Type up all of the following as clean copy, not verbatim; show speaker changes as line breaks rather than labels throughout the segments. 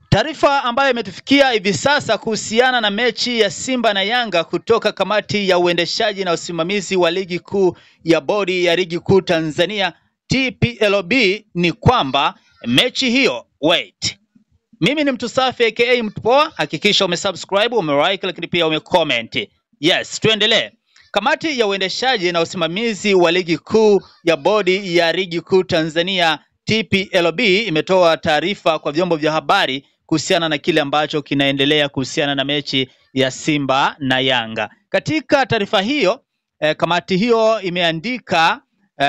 Taarifa ambayo imetufikia hivi sasa kuhusiana na mechi ya Simba na Yanga kutoka kamati ya uendeshaji na usimamizi wa ligi kuu ya bodi ya ligi kuu Tanzania TPLB ni kwamba mechi hiyo mimi ni mtu safi aka mtu poa, hakikisha umesubscribe, umelike lakini pia umecomment. Yes, tuendelee. Kamati ya uendeshaji na usimamizi wa ligi kuu ya bodi ya ligi kuu Tanzania TPLB imetoa taarifa kwa vyombo vya habari kuhusiana na kile ambacho kinaendelea kuhusiana na mechi ya Simba na Yanga. Katika taarifa hiyo, kamati hiyo imeandika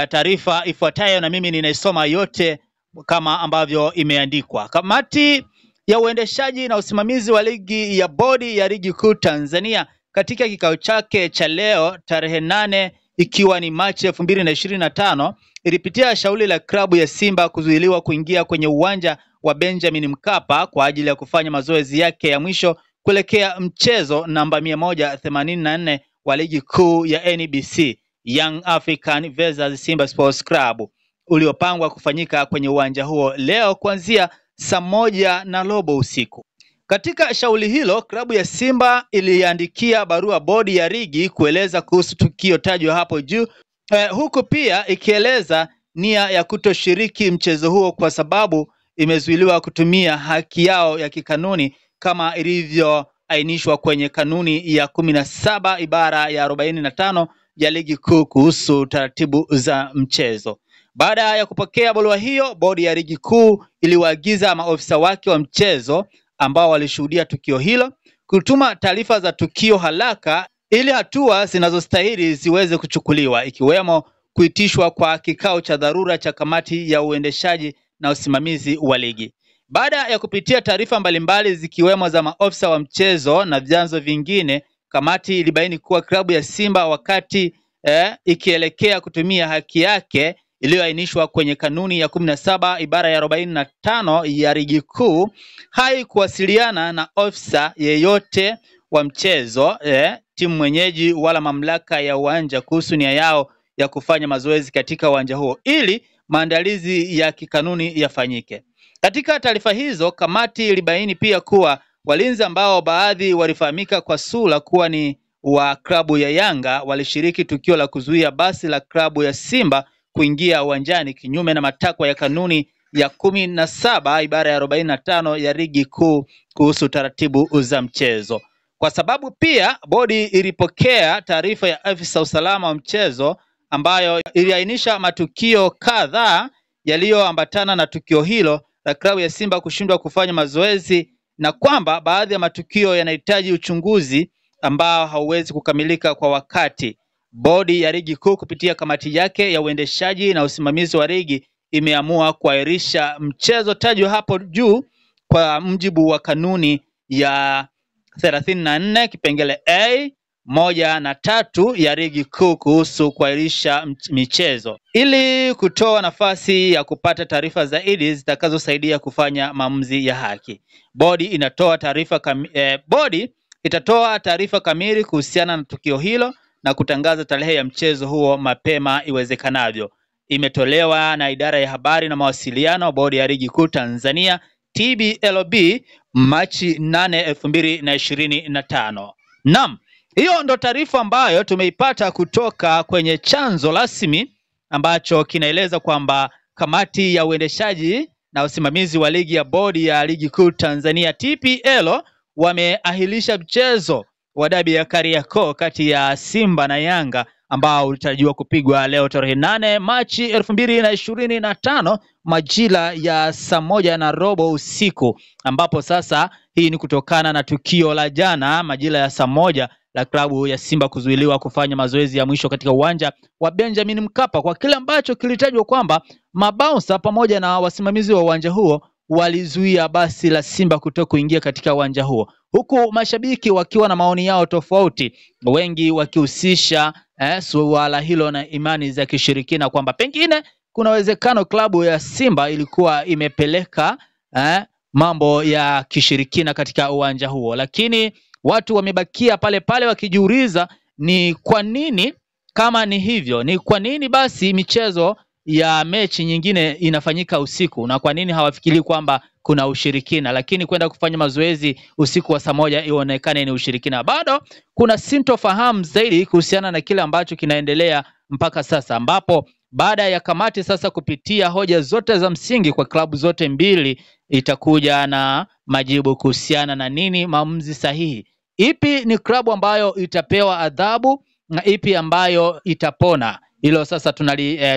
taarifa ifuatayo na mimi ninaisoma yote kama ambavyo imeandikwa. Kamati ya uendeshaji na usimamizi wa ligi ya bodi ya ligi kuu Tanzania katika kikao chake cha leo tarehe 8 ikiwa ni Machi 2025 ilipitia shauri la klabu ya Simba kuzuiliwa kuingia kwenye uwanja wa Benjamin Mkapa kwa ajili ya kufanya mazoezi yake ya mwisho kuelekea mchezo namba 184 wa ligi kuu ya NBC Young African vs Simba Sports Club uliopangwa kufanyika kwenye uwanja huo leo kuanzia saa 1:15 usiku. Katika shauri hilo, klabu ya Simba iliandikia barua bodi ya ligi kueleza kuhusu tukio tajwa hapo juu, huku pia ikieleza nia ya kutoshiriki mchezo huo kwa sababu imezuiliwa kutumia haki yao ya kikanuni kama ilivyoainishwa kwenye kanuni ya 17 ibara ya 45 ya ligi kuu kuhusu taratibu za mchezo. Baada ya kupokea barua hiyo, bodi ya ligi kuu iliwaagiza maofisa wake wa mchezo ambao walishuhudia tukio hilo kutuma taarifa za tukio haraka ili hatua zinazostahili ziweze kuchukuliwa, ikiwemo kuitishwa kwa kikao cha dharura cha kamati ya uendeshaji na usimamizi wa ligi. Baada ya kupitia taarifa mbalimbali zikiwemo za maofisa wa mchezo na vyanzo vingine, kamati ilibaini kuwa klabu ya Simba wakati ikielekea kutumia haki yake iliyoainishwa kwenye kanuni ya 17 ibara ya 45 ya ligi kuu haikuwasiliana na ofisa yeyote wa mchezo, timu mwenyeji wala mamlaka ya uwanja kuhusu nia yao ya kufanya mazoezi katika uwanja huo ili maandalizi ya kikanuni yafanyike. Katika taarifa hizo, kamati ilibaini pia kuwa walinzi ambao baadhi walifahamika kwa sura kuwa ni wa klabu ya Yanga walishiriki tukio la kuzuia basi la klabu ya Simba kuingia uwanjani kinyume na matakwa ya kanuni ya 17 ibara ya 45 ya ligi kuu kuhusu taratibu za mchezo. Kwa sababu pia bodi ilipokea taarifa ya afisa usalama wa mchezo ambayo iliainisha matukio kadhaa yaliyoambatana na tukio hilo la klabu ya Simba kushindwa kufanya mazoezi na kwamba baadhi ya matukio yanahitaji uchunguzi ambao hauwezi kukamilika kwa wakati. Bodi ya ligi kuu kupitia kamati yake ya uendeshaji na usimamizi wa ligi imeamua kuahirisha mchezo tajwa hapo juu kwa mujibu wa kanuni ya 34 kipengele A 1 na 3 ya ligi kuu kuhusu kuahirisha michezo ili kutoa nafasi ya kupata taarifa zaidi zitakazosaidia kufanya maamuzi ya haki. Bodi itatoa taarifa kamili kuhusiana na tukio hilo na kutangaza tarehe ya mchezo huo mapema iwezekanavyo. Imetolewa na idara ya habari na mawasiliano bodi ya ligi kuu Tanzania TPLB Machi 8, 2025. Naam, hiyo ndo taarifa ambayo tumeipata kutoka kwenye chanzo rasmi ambacho kinaeleza kwamba kamati ya uendeshaji na usimamizi wa ligi ya bodi ya ligi kuu Tanzania TPL wameahirisha mchezo wa dabi ya Kariakoo kati ya Simba na Yanga ambao ulitarajiwa kupigwa leo tarehe 8 Machi 2025 majira ya saa 1:15 usiku, ambapo sasa hii ni kutokana na tukio la jana majira ya saa 1 la klabu ya Simba kuzuiliwa kufanya mazoezi ya mwisho katika uwanja wa Benjamin Mkapa kwa kile ambacho kilitajwa kwamba mabounsa pamoja na wasimamizi wa uwanja huo walizuia basi la Simba kutoka kuingia katika uwanja huo, huku mashabiki wakiwa na maoni yao tofauti, wengi wakihusisha suala hilo na imani za kishirikina kwamba pengine kuna uwezekano klabu ya Simba ilikuwa imepeleka mambo ya kishirikina katika uwanja huo. Lakini watu wamebakia pale pale wakijiuliza ni kwa nini, kama ni hivyo, ni kwa nini basi michezo ya mechi nyingine inafanyika usiku, na kwa nini hawafikiri kwamba kuna ushirikina, lakini kwenda kufanya mazoezi usiku wa saa moja ionekane ni ushirikina? Bado kuna sintofahamu zaidi kuhusiana na kile ambacho kinaendelea mpaka sasa, ambapo baada ya kamati sasa kupitia hoja zote za msingi kwa klabu zote mbili, itakuja na majibu kuhusiana na nini maamuzi sahihi. Ipi ni klabu ambayo itapewa adhabu na ipi ambayo itapona? Hilo sasa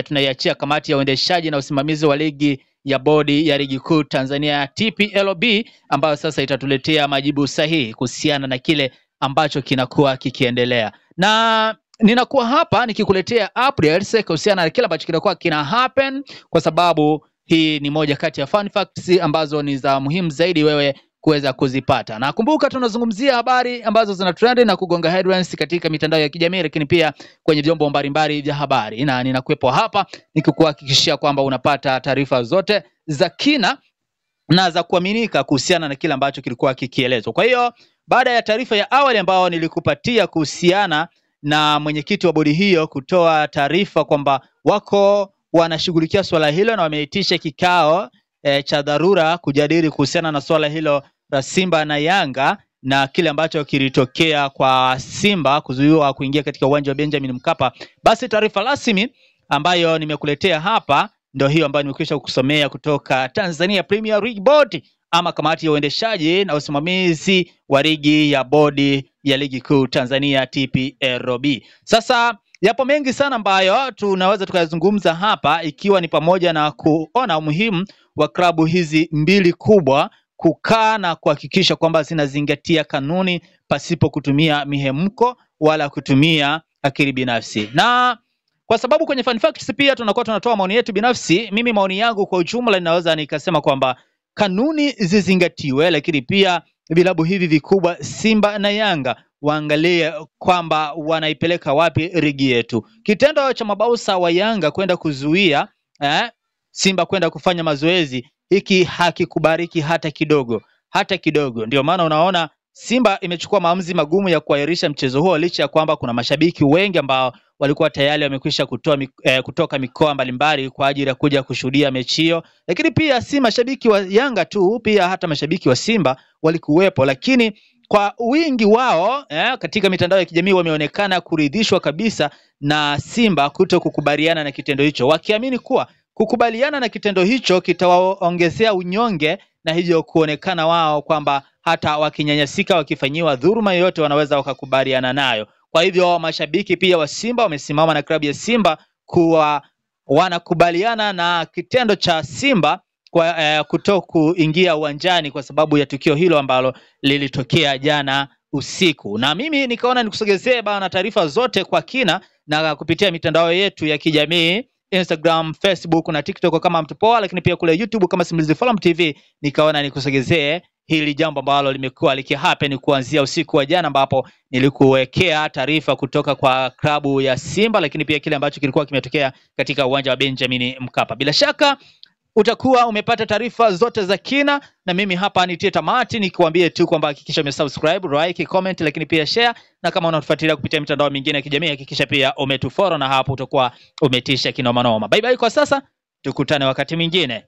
tunaiachia kamati ya uendeshaji na usimamizi wa ligi ya bodi ya ligi kuu Tanzania TPLB, ambayo sasa itatuletea majibu sahihi kuhusiana na kile ambacho kinakuwa kikiendelea. Na ninakuwa hapa nikikuletea updates kuhusiana na kile ambacho kinakuwa kina happen, kwa sababu hii ni moja kati ya fun facts ambazo ni za muhimu zaidi wewe kuweza kuzipata. Na kumbuka tunazungumzia habari ambazo zina trend na kugonga headlines katika mitandao ya kijamii, lakini pia kwenye vyombo mbalimbali vya habari, na ninakuepo hapa nikikuhakikishia kwamba unapata taarifa zote za kina na za kuaminika kuhusiana na kile ambacho kilikuwa kikielezwa. Kwa hiyo baada ya taarifa ya awali ambayo nilikupatia kuhusiana na mwenyekiti wa bodi hiyo kutoa taarifa kwamba wako wanashughulikia swala hilo na wameitisha kikao cha dharura kujadili kuhusiana na swala hilo la Simba na Yanga na kile ambacho kilitokea kwa Simba kuzuiwa kuingia katika uwanja wa Benjamin Mkapa, basi taarifa rasmi ambayo nimekuletea hapa ndio hiyo ambayo nimekwisha kukusomea kutoka Tanzania Premier League Board, ama kamati ya uendeshaji na usimamizi wa ligi ya bodi ya ligi kuu Tanzania TPLB. Sasa yapo mengi sana ambayo tunaweza tukayazungumza hapa, ikiwa ni pamoja na kuona umuhimu wa klabu hizi mbili kubwa kukaa na kuhakikisha kwamba zinazingatia kanuni pasipo kutumia mihemko wala kutumia akili binafsi. Na kwa sababu kwenye fun facts pia tunakuwa tunatoa maoni yetu binafsi, mimi maoni yangu kwa ujumla ninaweza nikasema kwamba kanuni zizingatiwe, lakini pia vilabu hivi vikubwa Simba na Yanga waangalie kwamba wanaipeleka wapi ligi yetu. Kitendo cha mabausa wa Yanga kwenda kuzuia Simba kwenda kufanya mazoezi, hiki hakikubariki hata kidogo, hata kidogo. Ndio maana unaona Simba imechukua maamuzi magumu ya kuahirisha mchezo huo, licha ya kwamba kuna mashabiki wengi ambao walikuwa tayari wamekwisha kutoka mikoa mbalimbali kwa ajili ya kuja kushuhudia mechi hiyo. Lakini pia si mashabiki wa Yanga tu, pia hata mashabiki wa Simba walikuwepo, lakini kwa wingi wao katika mitandao ya kijamii wameonekana kuridhishwa kabisa na Simba kutokukubaliana na kitendo hicho, wakiamini kuwa kukubaliana na kitendo hicho kitawaongezea unyonge, na hivyo kuonekana wao kwamba hata wakinyanyasika, wakifanyiwa dhuluma yoyote, wanaweza wakakubaliana nayo. Kwa hivyo mashabiki pia wa Simba wamesimama na klabu ya Simba kuwa wanakubaliana na kitendo cha Simba kwa kutokuingia uwanjani kwa sababu ya tukio hilo ambalo lilitokea jana usiku. Na mimi nikaona nikusogezee bana taarifa zote kwa kina na kupitia mitandao yetu ya kijamii Instagram, Facebook na TikTok kama Mtupoa, lakini pia kule YouTube kama Simulizi Forum TV, nikaona nikusogezee hili jambo ambalo limekuwa likihappen kuanzia usiku wa jana, ambapo nilikuwekea taarifa kutoka kwa klabu ya Simba, lakini pia kile ambacho kilikuwa kimetokea katika uwanja wa Benjamin Mkapa. Bila shaka utakuwa umepata taarifa zote za kina, na mimi hapa nitie tamati nikwambie tu kwamba hakikisha umesubscribe, like, comment, lakini pia share, na kama unatufuatilia kupitia mitandao mingine ya kijamii hakikisha pia umetufollow, na hapo utakuwa umetisha kinoma noma. Bye bye kwa sasa, tukutane wakati mwingine.